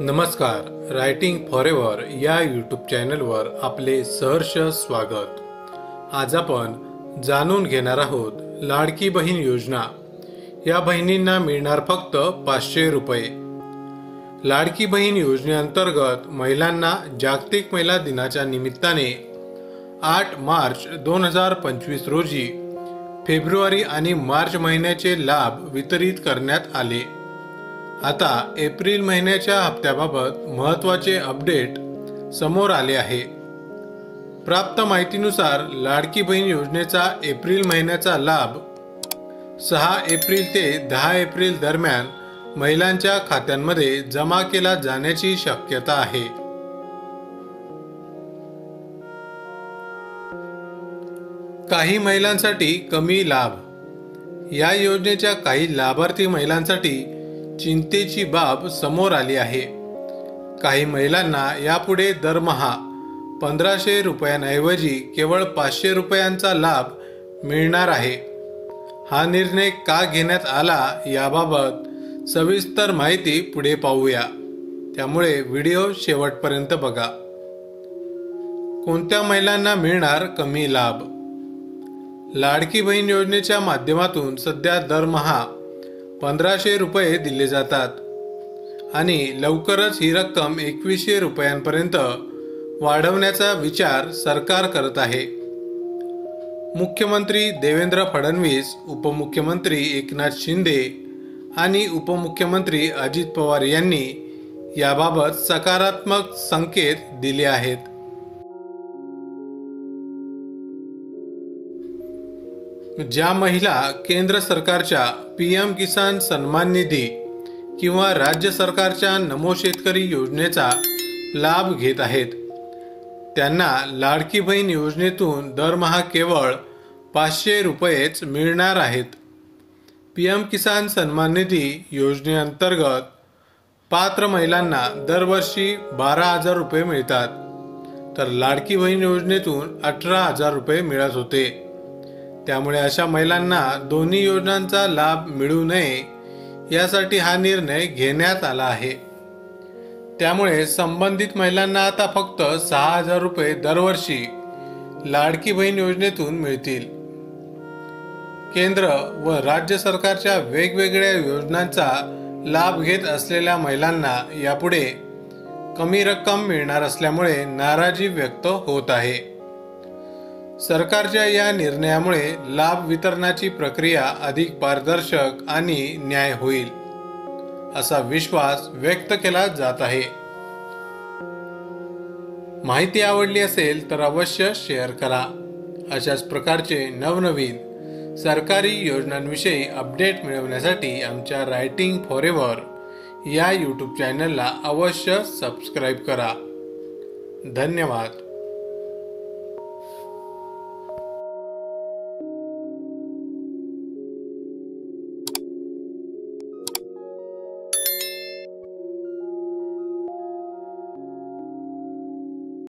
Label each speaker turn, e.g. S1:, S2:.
S1: नमस्कार. Writing forever या YouTube चॅनलवर आपले सहर्ष स्वागत. आज आपण जाणून घेणार आहोत लाडकी बहीण योजना. या बहिणींना मिळणार फक्त 500 रुपये. लाडकी बहीण योजनेअंतर्गत महिलांना जागतिक महिला दिनाच्या निमित्ताने 8 मार्च 2025 रोजी फेब्रुवारी आणि मार्च महिन्याचे लाभ वितरित करण्यात आले. आता एप्रिल महिन्याच्या हप्त्याबाबत महत्त्वाचे अपडेट समोर आले आहे. प्राप्त माहितीनुसार लाडकी बहीण योजनेचा एप्रिल महिन्याचा लाभ 6 एप्रिल ते 10 एप्रिल दरम्यान महिलांच्या खात्यांमध्ये जमा केला जाण्याची शक्यता आहे. काही महिलांसाठी कमी लाभ. या योजनेच्या काही लाभार्थी महिलांसाठी चिंतेची बाब समोर आली आहे. काही महिलांना यापुढे दरमहा 1500 रुपयांऐवजी केवळ 500 रुपयांचा लाभ मिळणार आहे. हा निर्णय का घेण्यात आला याबाबत सविस्तर माहिती पुढे पाहूया. त्यामुळे व्हिडिओ शेवटपर्यंत बघा. कोणत्या महिलांना मिळणार कमी लाभ? लाडकी बहीण योजनेच्या माध्यमातून सध्या दरमहा 1500 रुपये दिले जातात आणि लवकरच ही रक्कम 2100 रुपयांपर्यंत वाढवण्याचा विचार सरकार करत आहे. मुख्यमंत्री देवेंद्र फडणवीस, उपमुख्यमंत्री एकनाथ शिंदे आणि उपमुख्यमंत्री अजित पवार यांनी याबाबत सकारात्मक संकेत दिले आहेत. ज्या महिला केंद्र सरकारच्या PM किसान सन्मान निधी किंवा राज्य सरकारच्या नमो शेतकरी योजनेचा लाभ घेत आहेत, त्यांना लाडकी बहीण योजनेतून दरमहा केवळ 500 रुपयेच मिळणार आहेत. PM किसान सन्मान निधी योजनेअंतर्गत पात्र महिलांना दरवर्षी 12,000 रुपये मिळतात, तर लाडकी बहीण योजनेतून 18,000 रुपये मिळत होते. त्यामुळे अशा महिलांना दोन्ही योजनांचा लाभ मिळू नये यासाठी हा निर्णय घेण्यात आला आहे. त्यामुळे संबंधित महिलांना आता फक्त 6,000 रुपये दरवर्षी लाडकी बहीण योजनेतून मिळतील. केंद्र व राज्य सरकारच्या वेगवेगळ्या योजनांचा लाभ घेत असलेल्या महिलांना यापुढे कमी रक्कम मिळणार असल्यामुळे नाराजी व्यक्त होत आहे. सरकारच्या या निर्णयामुळे लाभ वितरणाची प्रक्रिया अधिक पारदर्शक आणि न्याय होईल असा विश्वास व्यक्त केला जात आहे. माहिती आवडली असेल तर अवश्य शेअर करा. अशाच प्रकारचे नवनवीन सरकारी योजनांविषयी अपडेट मिळवण्यासाठी आमच्या रायटिंग फॉरएव्हर या यूट्यूब चॅनलला अवश्य सबस्क्राईब करा. धन्यवाद.